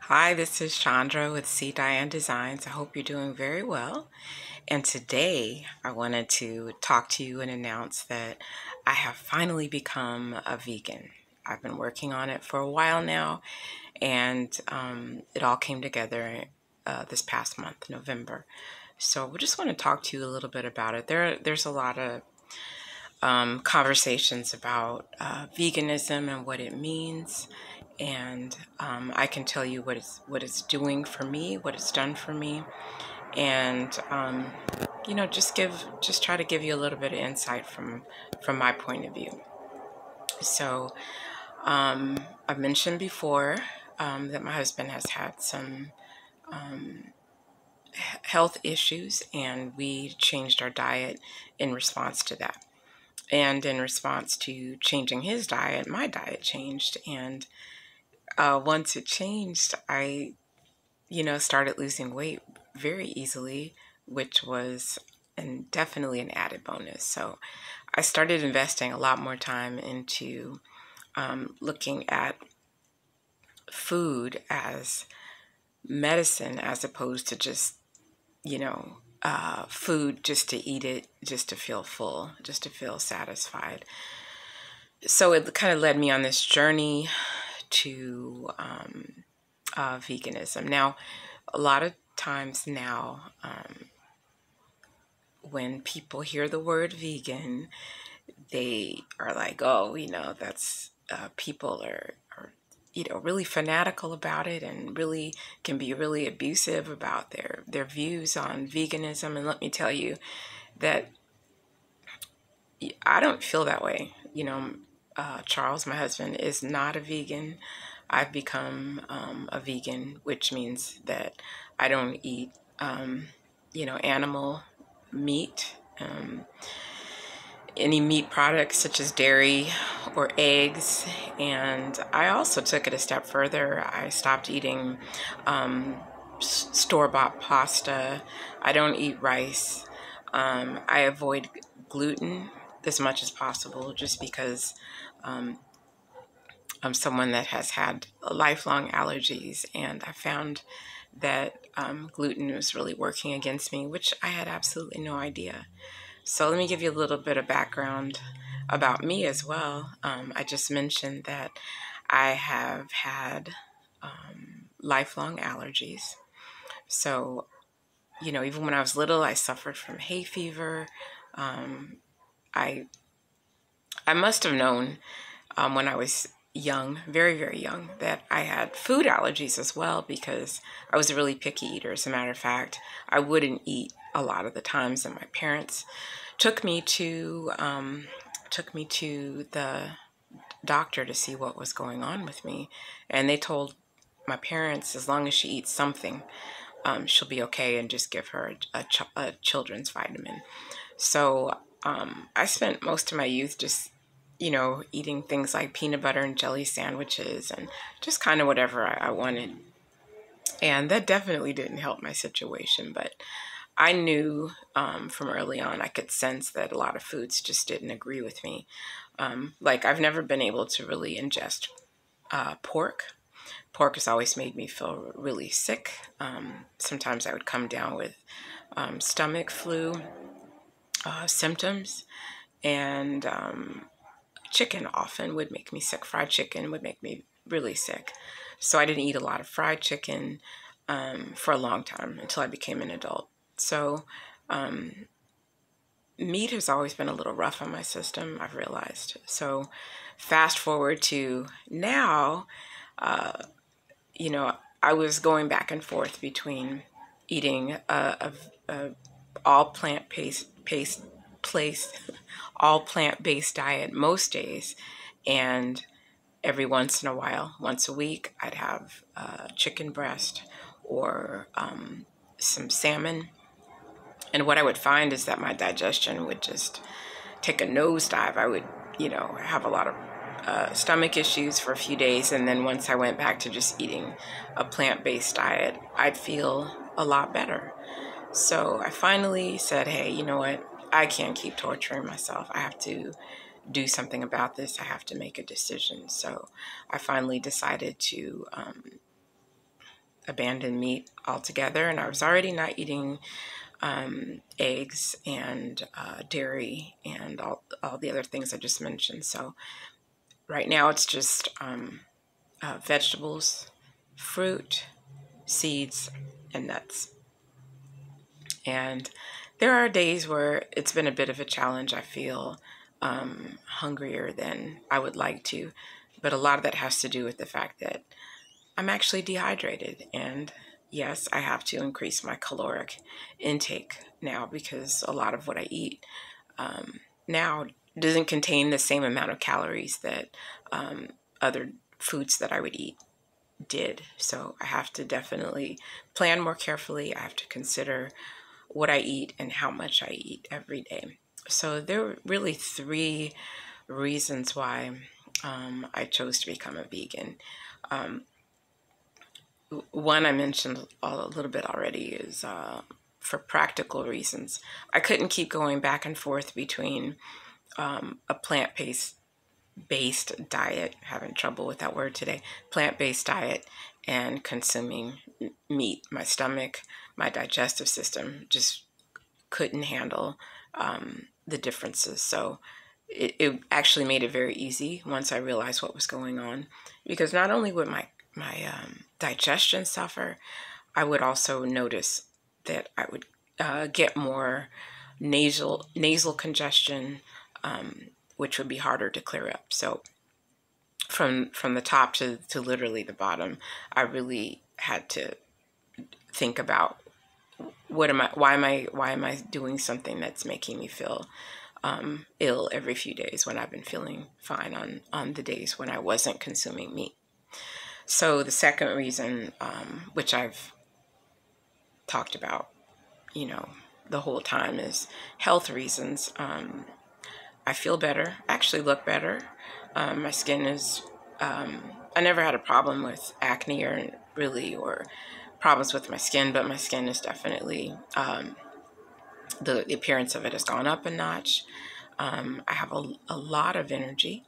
Hi, this is Chandra with C. Diane Designs. I hope you're doing very well. And today I wanted to talk to you and announce that I have finally become a vegan. I've been working on it for a while now, and it all came together this past month, November. So we just want to talk to you a little bit about it. There's a lot of conversations about veganism and what it means, and I can tell you what it's doing for me, what it's done for me, and just try to give you a little bit of insight from my point of view. So I've mentioned before that my husband has had some health issues, and we changed our diet in response to that. And in response to changing his diet, my diet changed. And once it changed, I, started losing weight very easily, which was definitely an added bonus. So I started investing a lot more time into looking at food as medicine as opposed to just, food just to eat it, just to feel full, just to feel satisfied. So it kind of led me on this journey to veganism. Now, a lot of times now, when people hear the word vegan, they are like, oh, that's people are really fanatical about it and really can be really abusive about their views on veganism. And let me tell you that I don't feel that way. Charles, my husband, is not a vegan. I've become a vegan, which means that I don't eat, animal meat, any meat products such as dairy or eggs. And I also took it a step further. I stopped eating store-bought pasta. I don't eat rice. I avoid gluten as much as possible just because I'm someone that has had lifelong allergies, and I found that gluten was really working against me, which I had absolutely no idea. So let me give you a little bit of background about me as well. I just mentioned that I have had lifelong allergies. So, even when I was little, I suffered from hay fever. I I must have known when I was young, very, very young, that I had food allergies as well because I was a really picky eater. As a matter of fact, I wouldn't eat a lot of the times, and my parents took me to the doctor to see what was going on with me, and they told my parents as long as she eats something, she'll be okay, and just give her a children's vitamin. So I spent most of my youth just, eating things like peanut butter and jelly sandwiches and just kind of whatever I wanted. And that definitely didn't help my situation. But I knew from early on, I could sense that a lot of foods just didn't agree with me. Like I've never been able to really ingest pork. Pork has always made me feel really sick. Sometimes I would come down with stomach flu symptoms, and chicken often would make me sick. Fried chicken would make me really sick. So I didn't eat a lot of fried chicken for a long time until I became an adult. So meat has always been a little rough on my system, I've realized. So fast forward to now, I was going back and forth between eating a all place all plant-based diet most days, and every once in a while, once a week, I'd have chicken breast or some salmon. And what I would find is that my digestion would just take a nosedive. I would, have a lot of stomach issues for a few days. And then once I went back to just eating a plant-based diet, I'd feel a lot better. So I finally said, hey, you know what? I can't keep torturing myself. I have to do something about this. I have to make a decision. So I finally decided to abandon meat altogether, and I was already not eating eggs and dairy and all the other things I just mentioned. So right now it's just vegetables, fruit, seeds, and nuts. And there are days where it's been a bit of a challenge. I feel hungrier than I would like to, but a lot of that has to do with the fact that I'm actually dehydrated. And yes, I have to increase my caloric intake now because a lot of what I eat now doesn't contain the same amount of calories that other foods that I would eat did. So I have to definitely plan more carefully. I have to consider what I eat and how much I eat every day. So there were really three reasons why I chose to become a vegan. One I mentioned a little bit already is for practical reasons. I couldn't keep going back and forth between a plant-based diet, having trouble with that word today, plant-based diet, and consuming meat. My stomach, my digestive system just couldn't handle the differences. So it actually made it very easy once I realized what was going on, because not only would my digestion suffer, I would also notice that I would get more nasal congestion, which would be harder to clear up. So from the top to literally the bottom, I really had to think about why am I doing something that's making me feel ill every few days when I've been feeling fine on the days when I wasn't consuming meat. So the second reason, which I've talked about, the whole time, is health reasons. I feel better, actually look better. My skin is, I never had a problem with acne or problems with my skin, but my skin is definitely, the appearance of it has gone up a notch. I have a lot of energy.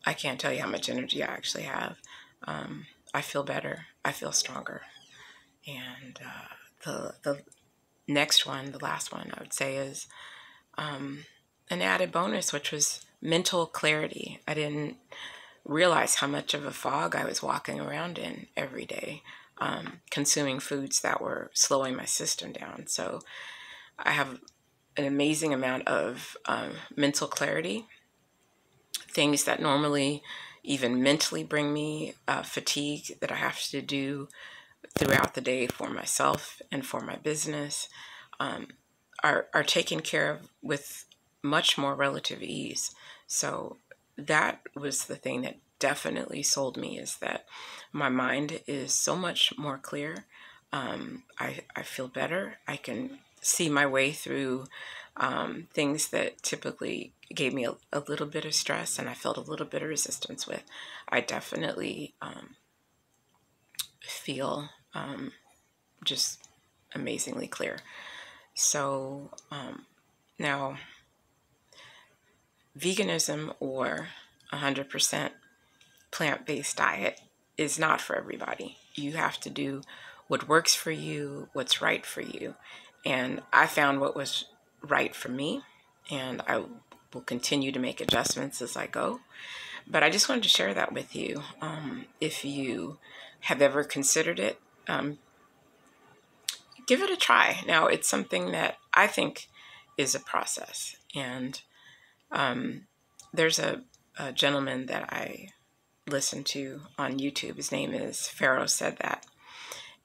I can't tell you how much energy I actually have. I feel better. I feel stronger. And the next one, the last one, I would say is an added bonus, which was mental clarity. I didn't realize how much of a fog I was walking around in every day, consuming foods that were slowing my system down. So I have an amazing amount of mental clarity. Things that normally even mentally bring me fatigue that I have to do throughout the day for myself and for my business are taken care of with much more relative ease. So that was the thing that definitely sold me, is that my mind is so much more clear. I feel better. I can see my way through things that typically gave me a little bit of stress and I felt a little bit of resistance with. I definitely feel just amazingly clear. So now, veganism or 100% plant-based diet is not for everybody. You have to do what works for you, what's right for you. And I found what was right for me, and I will continue to make adjustments as I go. But I just wanted to share that with you. If you have ever considered it, give it a try. Now, it's something that I think is a process. And there's a gentleman that I listen to on YouTube. His name is Pharaoh Said That.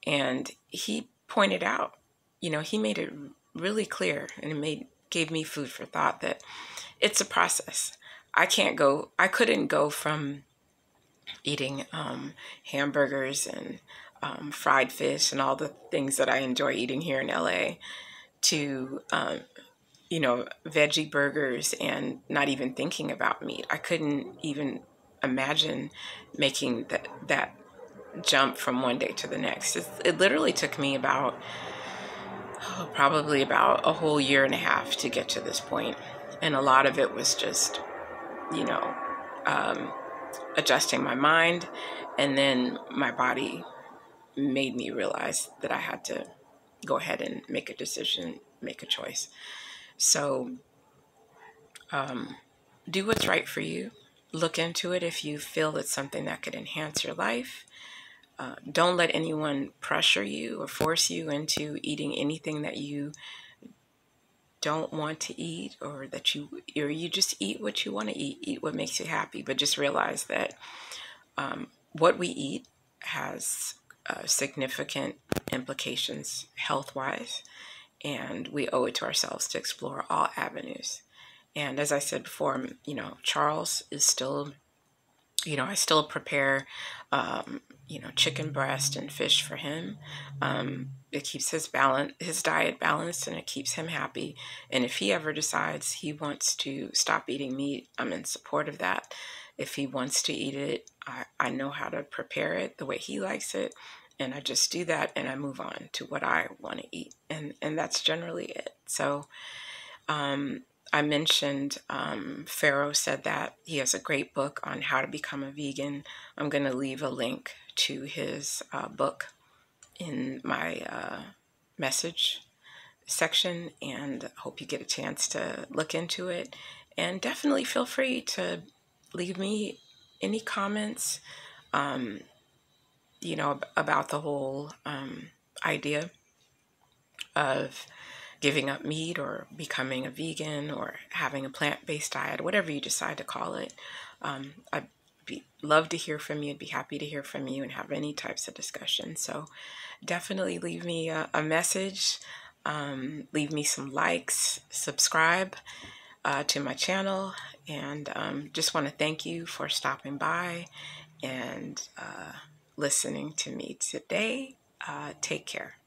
And he pointed out, he made it really clear, and gave me food for thought, that it's a process. I couldn't go from eating hamburgers and fried fish and all the things that I enjoy eating here in LA to, veggie burgers and not even thinking about meat. I couldn't even imagine making that jump from one day to the next. It literally took me probably about a whole year and a half to get to this point. And a lot of it was just, adjusting my mind, and then my body made me realize that I had to go ahead and make a decision, make a choice. So do what's right for you. Look into it if you feel it's something that could enhance your life. Don't let anyone pressure you or force you into eating anything that you don't want to eat, or that you just eat what you want to eat what makes you happy. But just realize that what we eat has significant implications health wise, and we owe it to ourselves to explore all avenues. And as I said before, Charles is still, I still prepare, chicken breast and fish for him. It keeps his diet balanced, and it keeps him happy. And if he ever decides he wants to stop eating meat, I'm in support of that. If he wants to eat it, I know how to prepare it the way he likes it. And I just do that, and I move on to what I want to eat. And that's generally it. So, I mentioned Pharaoh said that he has a great book on how to become a vegan. I'm going to leave a link to his book in my message section, and hope you get a chance to look into it. And definitely feel free to leave me any comments, about the whole idea of giving up meat or becoming a vegan or having a plant-based diet, whatever you decide to call it. I'd love to hear from you. I'd be happy to hear from you and have any types of discussion. So definitely leave me a message. Leave me some likes, subscribe to my channel, and just want to thank you for stopping by and listening to me today. Take care.